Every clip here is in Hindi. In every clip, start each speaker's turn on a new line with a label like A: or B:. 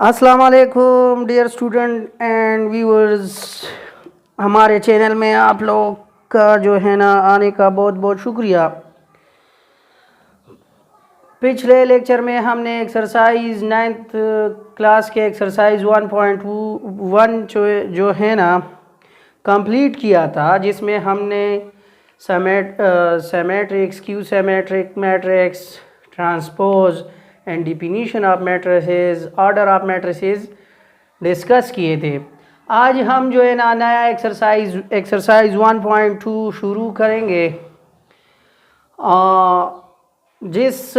A: अस्सलाम वालेकुम डियर स्टूडेंट एंड व्यूअर्स। हमारे चैनल में आप लोग का जो है ना आने का बहुत बहुत शुक्रिया। पिछले लेक्चर में हमने एक्सरसाइज 9th क्लास के एक्सरसाइज 1.1 जो है ना कंप्लीट किया था, जिसमें हमने symmetrics, skew symmetric matrix, transpose and definition of matrices, order of matrices discuss किए थे। आज हम जो है ना नया एक्सरसाइज 1.2 शुरू करेंगे, जिस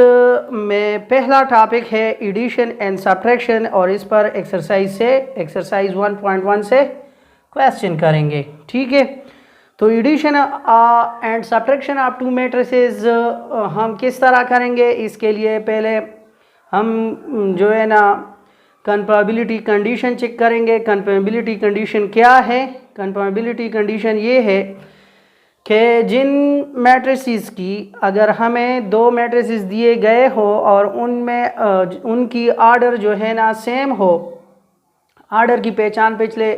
A: में पहला टॉपिक है एडिशन एंड सब्ट्रैक्शन, और इस पर एक्सरसाइज 1.1 से क्वेश्चन करेंगे। ठीक है, तो addition and subtraction of two matrices हम किस तरह करेंगे, इसके लिए पहले हम जो है ना कंफर्मेबिलिटी कंडीशन चेक करेंगे। कंफर्मेबिलिटी कंडीशन क्या है? कंफर्मेबिलिटी कंडीशन ये है कि जिन मैट्रिसेस की अगर हमें दो मैट्रिसेस दिए गए हो और उनमें उनकी आर्डर जो है ना सेम हो। आर्डर की पहचान पिछले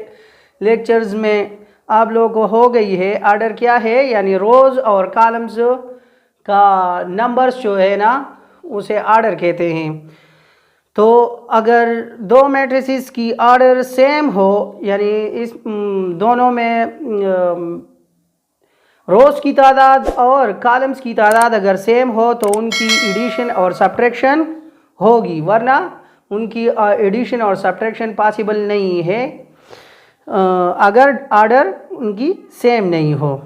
A: लेक्चर्स में आप लोगों को हो गई है। आर्डर क्या है? यानी रोज़ और कॉलम्स का नंबर्स जो है ना उसे आर्डर कहते हैं। तो अगर दो मैट्रिसेस की आर्डर सेम हो, यानी इस दोनों में रोज़ की तादाद और कॉलम्स की तादाद अगर सेम हो तो उनकी एडिशन और सब्ट्रैक्शन होगी, वरना उनकी एडिशन और सब्ट्रैक्शन पॉसिबल नहीं है अगर आर्डर उनकी सेम नहीं हो।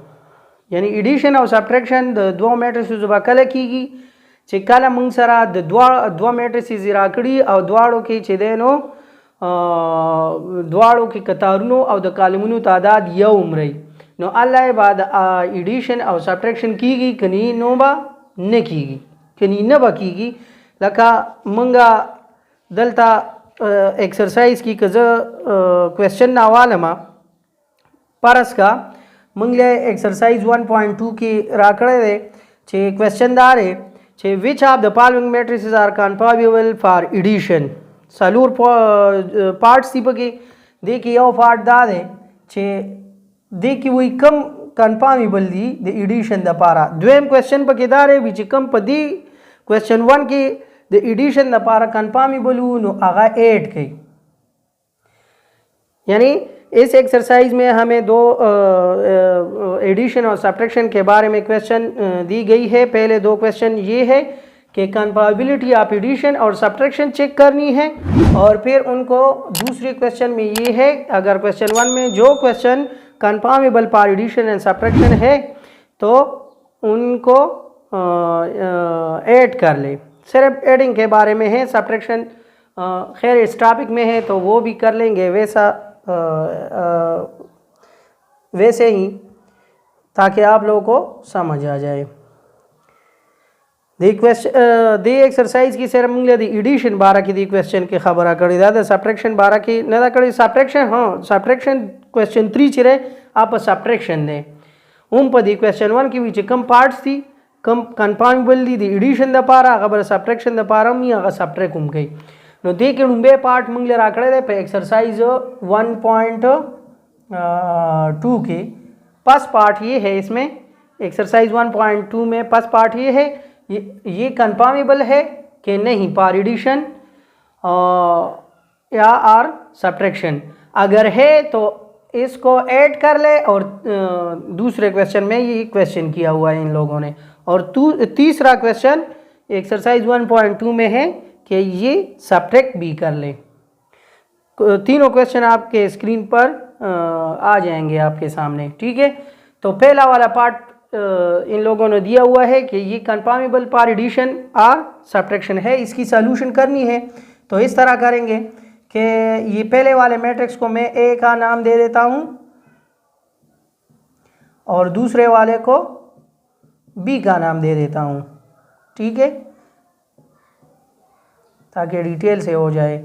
A: यानी एडिशन और सब्ट्रैक्शन दो मैट्रिसेस कल कीगी चे कल मंग सरा दो मैट्रिसेस राकड़ी और द्वाड़ों की चेदेनो द्वाड़ों की कतारनो और द कॉलमनो तादाद यौ उम्रई नो अल्लाह बाद एडिशन और सब्ट्रैक्शन कीगी कनी नोबा न कीगी कनी न बकीगी लका मंगा दलता एक्सरसाइज की कज़ क्वेश्चन नावालमा परस का मंगले एक्सरसाइज 1.2 की राकड़े दे चे क्वेश्चन दारे चे which of the following matrices are conformable for addition. सलूर पार्ट्स थी पके देखिए यो पार्ट दा दे चे देखिए वही कम कंफर्मेबल दी द एडिशन द पारा द्वेम क्वेश्चन पके दारे विच कम पदी क्वेश्चन 1 की द एडिशन द पारा कंफर्मेबल नो आगा 8 के। यानी इस एक्सरसाइज में हमें दो एडिशन और सब्ट्रैक्शन के बारे में क्वेश्चन दी गई है। पहले दो क्वेश्चन ये है कि कंफर्मेबिलिटी ऑफ एडिशन और सब्ट्रैक्शन चेक करनी है, और फिर उनको दूसरे क्वेश्चन में ये है अगर क्वेश्चन 1 में जो question conformable for addition and subtraction है तो उनको ऐड कर ले। सिर्फ एडिंग के बारे में है, सब्ट्रैक्शन खैर इस टॉपिक में है तो वो भी कर लेंगे वैसे ही, ताकि आप लोगों को समझ आ जाए। दी एक्सरसाइज की सिर्फ मंगले दी एडिशन 12 की दी क्वेश्चन की खबर कड़ी दादा सब्ट्रैक्शन 12 की न कड़ी सब्ट्रैक्शन हाँ सब्ट्रैक्शन क्वेश्चन 3 चिरे आप सब्ट्रैक्शन दे पर दी क्वेश्चन 1 की विच कम पार्ट्स थी कम कंफर्मेबल दी एडिशन द पारा खबर सब्ट्रैक्शन द पारा मी अगर सब्ट्रैक्ट गई नो देखे डूबे पार्ट मंगले राकड़े दे पे एक्सरसाइज 1.2 के फर्स्ट पार्ट ये है। इसमें एक्सरसाइज 1.2 में फर्स्ट पार्ट ये है ये कंफर्मेबल है कि नहीं फॉर एडिशन या और सब्ट्रैक्शन। अगर है तो इसको ऐड कर ले, और दूसरे क्वेश्चन में ये क्वेश्चन किया हुआ है इन लोगों ने। और तीसरा क्वेश्चन एक्सरसाइज 1.2 में है कि ये सब्ट्रैक्ट भी कर ले। तीनों क्वेश्चन आपके स्क्रीन पर आ जाएंगे आपके सामने। ठीक है, तो पहला वाला पार्ट इन लोगों ने दिया हुआ है कि ये कंफर्मेबल फॉर एडिशन और सब्ट्रैक्शन है, इसकी सॉल्यूशन करनी है। तो इस तरह करेंगे कि ये पहले वाले मैट्रिक्स को मैं ए का नाम दे देता हूँ और दूसरे वाले को बी का नाम दे देता हूँ। ठीक है, ताकि डिटेल से हो जाए।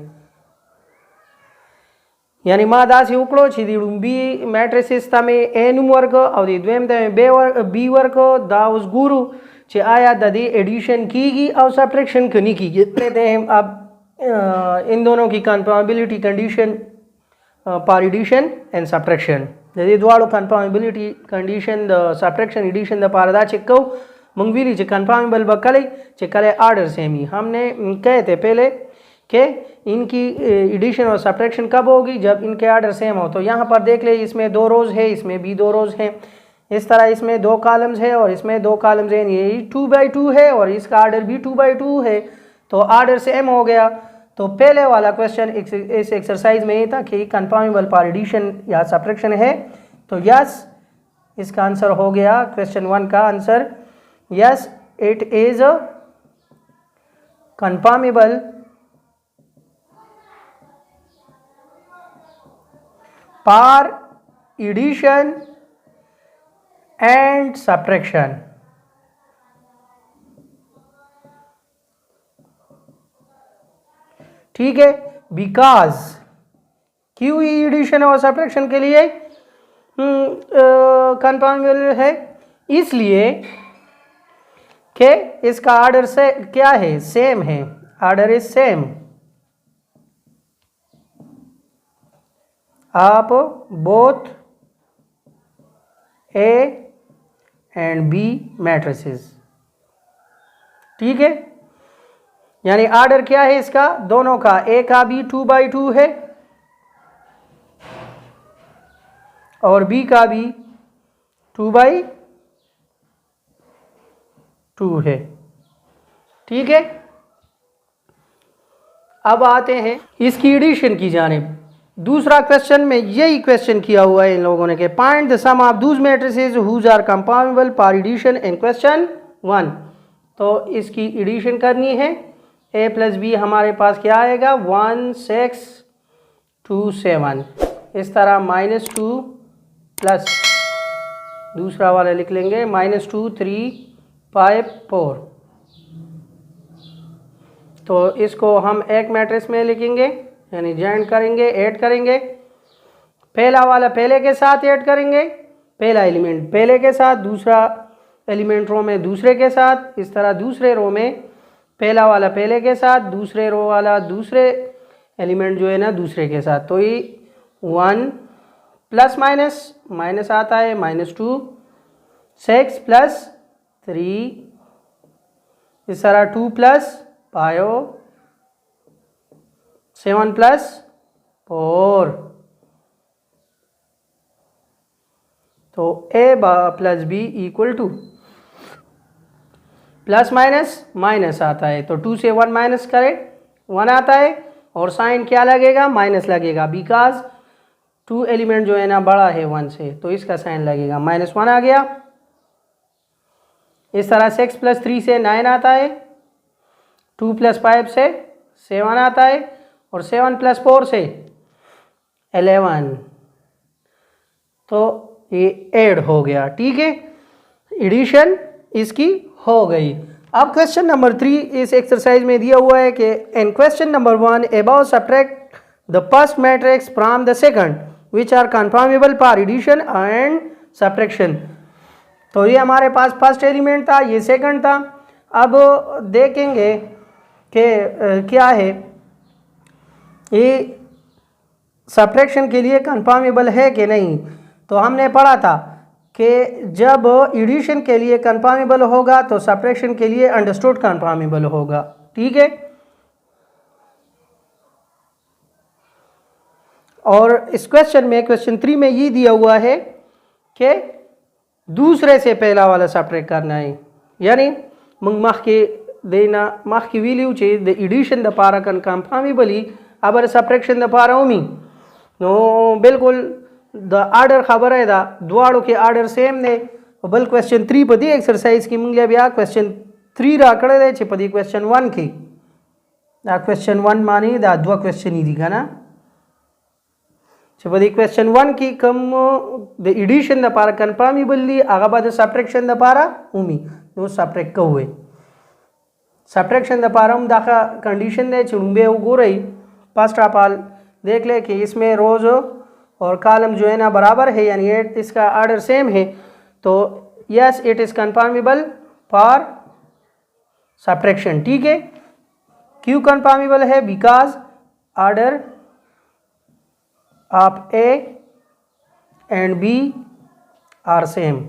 A: यानी माँ दासी उकड़ो छी बी मैट्रिसेस तमें ए नुम वर्क और द्वेम तमें बी वर्क दा उस गुरु चे आया ददी एडिशन कीगी और सब्ट्रैक्शन कनी कीगी। अब इन दोनों की कंफर्मेबिलिटी कंडीशन पर एडिशन एंड सब्ट्रैक्शन यदि द्वाड़ो कंफर्मेबिलिटी कंडीशन द सब्ट्रैक्शन एडिशन द पारदा चिक्को मंगवीली च कंफर्मेबल बकले चिकले आर्डर सेमी हमने कहे थे पहले कि इनकी एडिशन और सब्ट्रैक्शन कब होगी जब इनके आर्डर सेम हो। तो यहाँ पर देख ले इसमें 2 रोज़ है, इसमें भी 2 रोज़ हैं, इस तरह इसमें 2 कॉलम्स है और इसमें 2 कॉलम्स हैं, ये 2 बाई 2 है और इसका आर्डर भी 2 बाई 2 है, तो आर्डर सेम हो गया। तो पहले वाला क्वेश्चन इस एक्सरसाइज में ये था कि कंफर्मेबल पर एडिशन या सब्ट्रैक्शन है, तो यस इसका आंसर हो गया क्वेश्चन 1 का answer yes it is confirmable पर एडिशन एंड सब्ट्रैक्शन। ठीक है, बिकॉज क्यों एडिशन और सब्ट्रैक्शन के लिए कंफर्मेबल है, इसलिए कि इसका आर्डर से क्या है, सेम है, आर्डर इज सेम। आप both A and B matrices. ठीक है, यानी आर्डर क्या है इसका, दोनों का, ए का भी 2 बाई 2 है और बी का भी 2 बाई 2 है। ठीक है, अब आते हैं इसकी एडिशन की जानिब। दूसरा क्वेश्चन में यही क्वेश्चन किया हुआ है इन लोगों ने कि find the sum of those matrices whose are conformable पर एडिशन इन क्वेश्चन 1। तो इसकी एडिशन करनी है, a प्लस बी हमारे पास क्या आएगा 1 6 2 7, इस तरह -2 प्लस दूसरा वाला लिख लेंगे -2 3 5 4। तो इसको हम एक मैट्रिक्स में लिखेंगे, यानी जॉइन करेंगे, ऐड करेंगे, पहला वाला पहले के साथ ऐड करेंगे, पहला एलिमेंट पहले के साथ, दूसरा एलिमेंट रो में दूसरे के साथ, इस तरह दूसरे रो में पहला वाला पहले के साथ, दूसरे रो वाला दूसरे एलिमेंट जो है ना दूसरे के साथ। तो ये 1 प्लस माइनस आता है -2 6 प्लस 3, इस तरह 2 प्लस 5 7 प्लस 4। तो a plus B equal to plus minus आता है, तो 2 से 1 माइनस करें 1 आता है और साइन क्या लगेगा, माइनस लगेगा, बिकॉज 2 एलिमेंट जो है ना बड़ा है 1 से, तो इसका साइन लगेगा, -1 आ गया। इस तरह 6 प्लस 3 से 9 आता है, 2 प्लस 5 से 7 आता है और 7 प्लस 4 से 11, तो ये ऐड हो गया। ठीक है, एडिशन इसकी हो गई। अब क्वेश्चन नंबर 3 इस एक्सरसाइज में दिया हुआ है कि इन क्वेश्चन नंबर 1 अबाउ subtract the first matrix from the second which are conformable for addition and subtraction. तो ये हमारे पास फर्स्ट एलिमेंट था, ये सेकंड था। अब देखेंगे कि क्या है, ये सब्ट्रैक्शन के लिए कंफर्मेबल है कि नहीं। तो हमने पढ़ा था कि जब एडिशन के लिए कंफर्मेबल होगा तो सब्ट्रैक्शन के लिए अंडरस्टूड कंफर्मेबल होगा। ठीक है, और इस क्वेश्चन में क्वेश्चन 3 में ये दिया हुआ है कि दूसरे से पहला वाला सब्ट्रैक्ट करना है, यानी मख के देना मख की वैल्यू चे द एडिशन द पारा कन कंफर्मेबली अब सब्ट्रैक्शन द पारा उमी नो बिल्कुल द आर्डर खबर है दा द्वाड़ो के आर्डर सेम ने बल क्वेश्चन 3 पदी एक्सरसाइज की मंगलिया ब्या क्वेश्चन 3 राकड़े दे चे पदी क्वेश्चन 1 की दा क्वेश्चन 1 मानी दा द्वा क्वेश्चन ही दिखा ना चे पदी क्वेश्चन 1 की कम द एडिशन द पारा कंफर्मेबली आगा बाद सब्ट्रैक्शन द पारा उमी दो सब्ट्रैक्ट हुए सब्ट्रैक्शन द पारा उम दाखा कंडीशन दे चुंबे उगो रही। फर्स्ट ऑफ ऑल देख ले कि इसमें रोज और कॉलम जो है ना बराबर है, यानी इसका आर्डर सेम है, तो yes it is conformable for subtraction. ठीक है, क्यों कन्फर्मेबल है? Because order of A and B are same.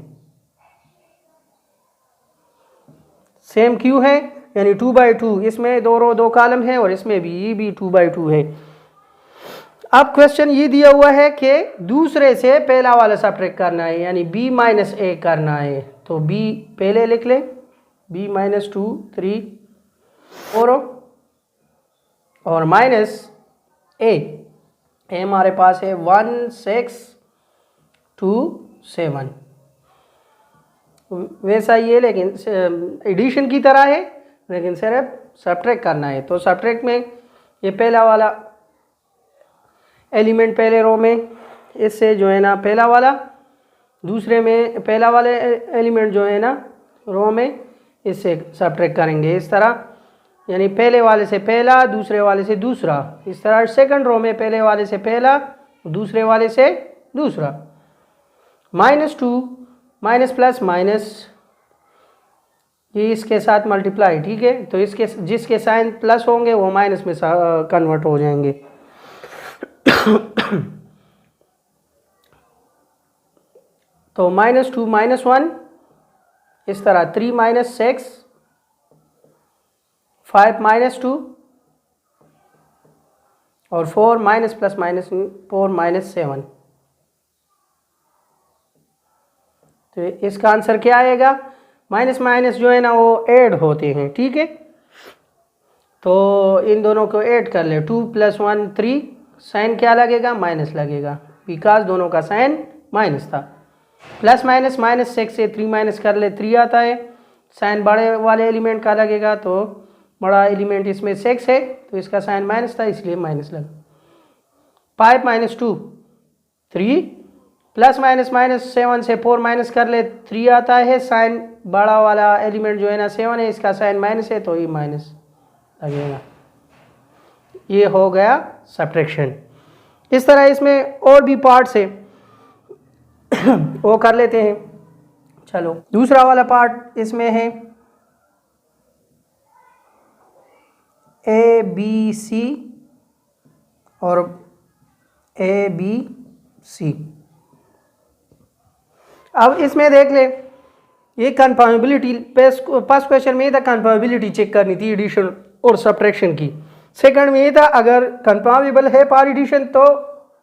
A: Same क्यों है? यानी 2/2, इसमें 2 रो 2 कॉलम है और इसमें भी 2/2 है। अब क्वेश्चन ये दिया हुआ है कि दूसरे से पहला वाला सब्ट्रैक्ट करना है, यानी b माइनस ए करना है। तो b पहले लिख लें, b माइनस 2 3 4 और माइनस ए हमारे पास है 1 6 2 7। वैसा ये लेकिन एडिशन की तरह है, लेकिन सिर्फ सब्ट्रैक्ट करना है। तो सब्ट्रैक्ट में ये पहला वाला एलिमेंट पहले रो में, इससे जो है ना पहला वाला, दूसरे में पहला वाले एलिमेंट जो है ना रो में, इससे सब्ट्रैक्ट करेंगे इस तरह। यानी पहले वाले से पहला, दूसरे वाले से दूसरा, इस तरह सेकंड रो में पहले वाले से पहला, दूसरे वाले से दूसरा। -2 माइनस प्लस माइनस, ये इसके साथ मल्टीप्लाई, ठीक है। तो इसके जिसके साइन प्लस होंगे वो माइनस में कन्वर्ट हो जाएंगे। तो -2 -1 इस तरह, 3 - 6 5 - 2 और 4 माइनस प्लस माइनस 4 - 7। तो इसका आंसर क्या आएगा? माइनस माइनस जो है ना वो ऐड होते हैं, ठीक है। तो इन दोनों को ऐड कर ले, 2 + 1 3, साइन क्या लगेगा? माइनस लगेगा, बिकॉज दोनों का साइन माइनस था। प्लस माइनस -6 से 3 माइनस कर ले, 3 आता है। साइन बड़े वाले एलिमेंट का लगेगा, तो बड़ा एलिमेंट इसमें 6 है, तो इसका साइन माइनस था, इसलिए माइनस लगा। 5 - 2 3, प्लस माइनस -7 से 4 माइनस कर ले, 3 आता है। साइन बड़ा वाला एलिमेंट जो है ना 7 है, इसका साइन माइनस है, तो ये माइनस लगेगा। ये हो गया सब्ट्रैक्शन। इस तरह इसमें और भी पार्ट्स है, वो कर लेते हैं। चलो दूसरा वाला पार्ट इसमें है ABC और ABC। अब इसमें देख ले, ये कन्फर्मेबिलिटी, फर्स्ट क्वेश्चन में ये था कन्फर्मेबिलिटी चेक करनी थी एडिशन और सब्ट्रैक्शन की। सेकंड में ये था अगर कन्फर्मेबल है पार एडिशन तो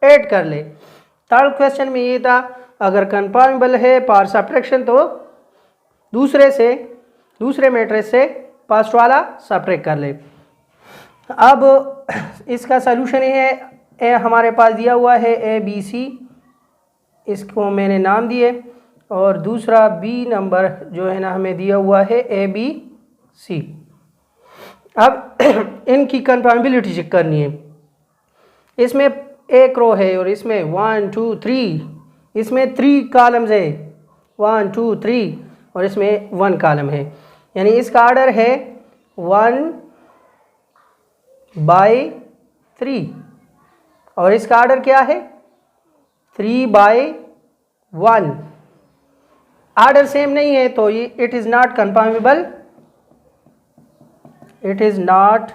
A: ऐड कर ले। थर्ड क्वेश्चन में ये था अगर कन्फर्मेबल है पार सब्ट्रैक्शन तो दूसरे मैट्रिक्स से फर्स्ट वाला सब्ट्रैक्ट कर ले। अब इसका सलूशन है, हमारे पास दिया हुआ है ABC, इसको मैंने नाम दिए, और दूसरा B नंबर जो है ना हमें दिया हुआ है ABC। अब इनकी कन्फर्मेबिलिटी चेक करनी है। इसमें एक रो है और इसमें 1 2 3, इसमें 3 कॉलम्स है, 1 2 3, और इसमें 1 कॉलम है। यानी इसका ऑर्डर है 1/3 और इसका ऑर्डर क्या है 3/1। ऑर्डर सेम नहीं है तो ये it is not conformable, it is not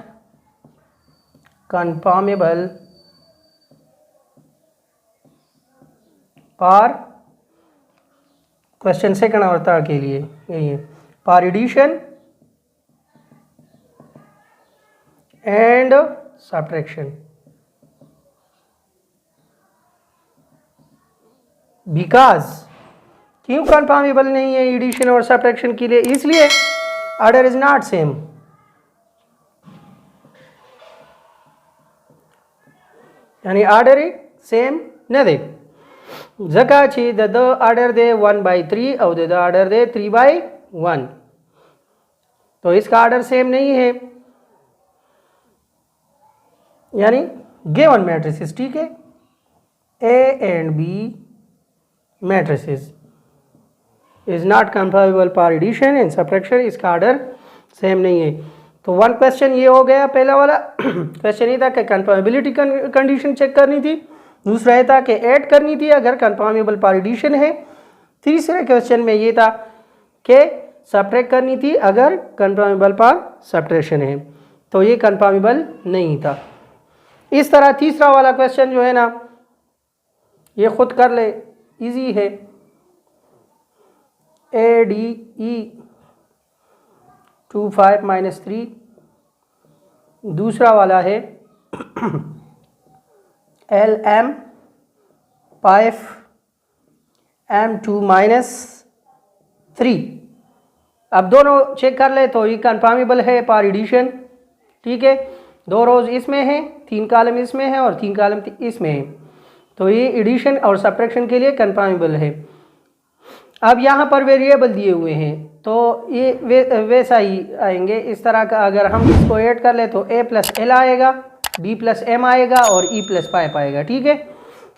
A: conformable for question second और थर्ड के लिए यही है, for addition and subtraction, because क्यों कन्फर्मेबल नहीं है एडिशन और सब्ट्रैक्शन के लिए? इसलिए ऑर्डर इज नॉट सेम। यानी ऑर्डर सेम न दे, जका छी द ऑर्डर दे 1/3 और द ऑर्डर दे 3/1, तो इसका ऑर्डर सेम नहीं है। यानी गिवन मैट्रिसेस, ठीक है, A and B matrices is not conformable for addition and subtraction, इसका ऑर्डर सेम नहीं है। तो वन क्वेश्चन ये हो गया पहला वाला। क्वेश्चन ये था कि कन्फर्मेबिलिटी कंडीशन चेक करनी थी, दूसरा ये था कि ऐड करनी थी अगर कन्फर्मेबल फॉर एडिशन है, तीसरे क्वेश्चन में ये था कि सब्ट्रैक्ट करनी थी अगर कन्फर्मेबल फॉर सब्ट्रैक्शन है। तो ये कन्फर्मेबल नहीं था। इस तरह तीसरा वाला क्वेश्चन जो है ना, ये खुद कर ले, इजी है। ADE 25 - 3। दूसरा वाला है LM 5 M2 - 3। अब दोनों चेक कर ले तो ये कन्फर्मेबल है पार एडिशन। ठीक है, 2 रोज इसमें है, 3 कॉलम इसमें है और 3 कॉलम इसमें है, तो ये एडिशन और सब्ट्रैक्शन के लिए कन्फर्मेबल है। अब यहाँ पर वेरिएबल दिए हुए हैं तो ये वैसा ही आएंगे इस तरह का। अगर हम इसको ऐड कर ले तो A + L आएगा, B + M आएगा और E + 5 आएगा। ठीक है,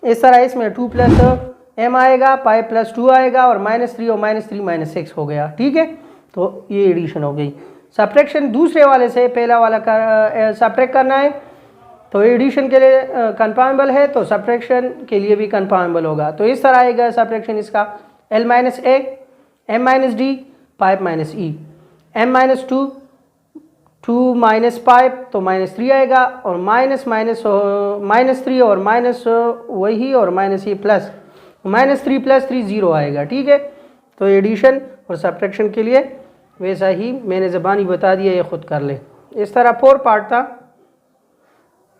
A: इस तरह इसमें 2 + M आएगा, 5 + 2 आएगा और -3 और -3 - 6 हो गया। ठीक है, तो ये एडिशन हो गई। सब्ट्रैक्शन दूसरे वाले से पहला वाला सब्ट्रैक्ट करना है, तो एडिशन के लिए कन्फर्मेबल है तो सब्ट्रैक्शन के लिए भी कन्फर्मेबल होगा। तो इस तरह आएगा सब्ट्रैक्शन इसका L - A M - D 5 - E M - 2 2 - 5 तो -3 आएगा और -3 और माइनस वही और -E प्लस -3 + 3 0 आएगा। ठीक है, तो एडिशन और सब्ट्रैक्शन के लिए वैसा ही मैंने ज़बानी बता दिया, ये खुद कर ले। इस तरह 4 पार्ट था।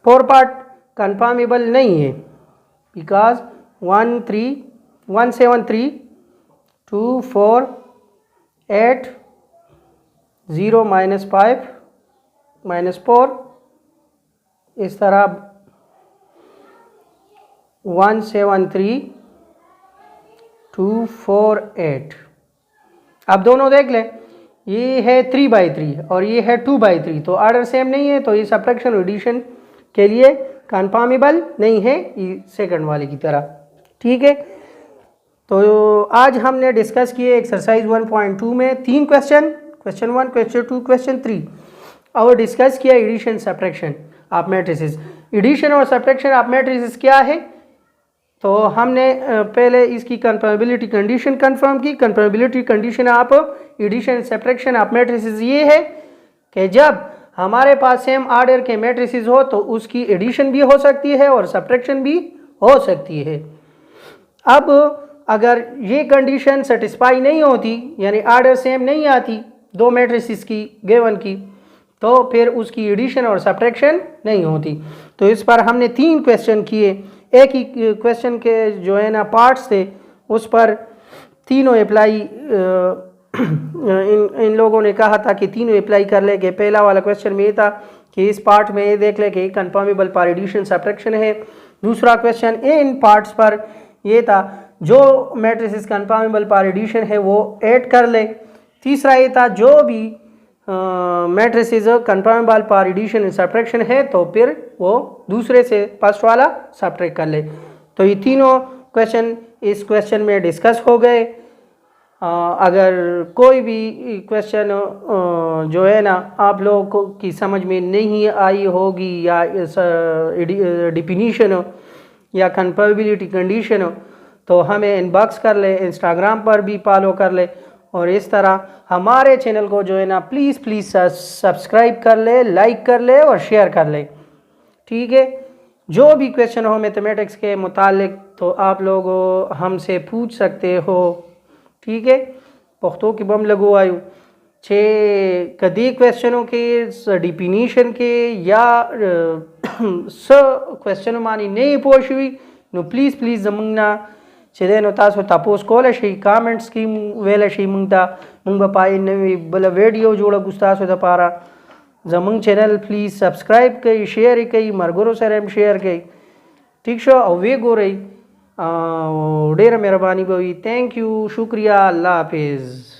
A: 4 पार्ट कन्फर्मेबल नहीं है बिकॉज 173 2 4 8 0 - 5 - 4 इस तरह 173 2 4 8। अब दोनों देख लें, ये है 3/3 और ये है 2/3, तो ऑर्डर सेम नहीं है, तो ये सब्ट्रैक्शन एडिशन के लिए कन्फर्मेबल नहीं है सेकंड वाले की तरह। ठीक है, तो आज हमने डिस्कस किए एक्सरसाइज 1.2 में 3 क्वेश्चन, क्वेश्चन 1, क्वेश्चन 2, क्वेश्चन 3 और डिस्कस किया addition subtraction of matrices. Addition और सब्ट्रैक्शन ऑफ मैट्रिसेस क्या है, तो हमने पहले इसकी कन्फर्मेबिलिटी कंडीशन कंफर्म की। Conformability condition of addition subtraction of matrices ये है कि जब हमारे पास सेम ऑर्डर के मैट्रिसेस हो तो उसकी एडिशन भी हो सकती है और सब्ट्रैक्शन भी हो सकती है। अब अगर ये कंडीशन सेटिस्फाई नहीं होती, यानी ऑर्डर सेम नहीं आती दो मैट्रिसेस की गिवन की, तो फिर उसकी एडिशन और सब्ट्रैक्शन नहीं होती। तो इस पर हमने 3 क्वेश्चन किए। एक ही क्वेश्चन के जो है ना पार्ट्स थे, उस पर तीनों अप्लाई इन लोगों ने कहा था कि तीनों अप्लाई कर ले। कि पहला वाला क्वेश्चन में ये था कि इस पार्ट में ये देख ले कि कन्फर्मेबल पर एडिशन सब्ट्रैक्शन है। दूसरा क्वेश्चन इन पार्ट्स पर ये था जो मैट्रिसेस कन्फर्मेबल पर एडिशन है वो ऐड कर ले। तीसरा ये था जो भी मैट्रिसेस कन्फर्मेबल पर एडिशन सब्ट्रैक्शन है तो फिर वो दूसरे से फर्स्ट वाला सब्ट्रैक्ट कर ले। तो ये तीनों क्वेश्चन इस क्वेश्चन में डिस्कस हो गए। अगर कोई भी क्वेश्चन जो है ना आप लोगों की समझ में नहीं आई होगी या डिफिनीशन या कन्फर्मेबिलिटी कंडीशन, तो हमें इनबॉक्स कर ले, इंस्टाग्राम पर भी फॉलो कर ले और इस तरह हमारे चैनल को जो है ना प्लीज़ सब्सक्राइब कर ले, लाइक कर ले और शेयर कर ले। ठीक है, जो भी क्वेश्चन हो मैथमेटिक्स के मुतालिक तो आप लोग हमसे पूछ सकते हो। ठीक है, पुख्तो की बम लगो आयु 6 कदी क्वेश्चनों के डिफिनीशन के या क्वेश्चन मानी नहीं पोश हुई नो प्लीज़ जमुना चेदे नो तासो तपोस कोल शई कमेंट्स की वेल शई मुंगता मुंग पाई नवी बल वीडियो जोड़ा गुस्तासो द पारा जमुंग चैनल प्लीज़ सब्सक्राइब कई, शेयर कई, मरगुरो सरम शेयर कई। ठीक शो और वे गो रही ढेर मेहरबानी बवी। थैंक यू, शुक्रिया, अल्लाह हाफिज़।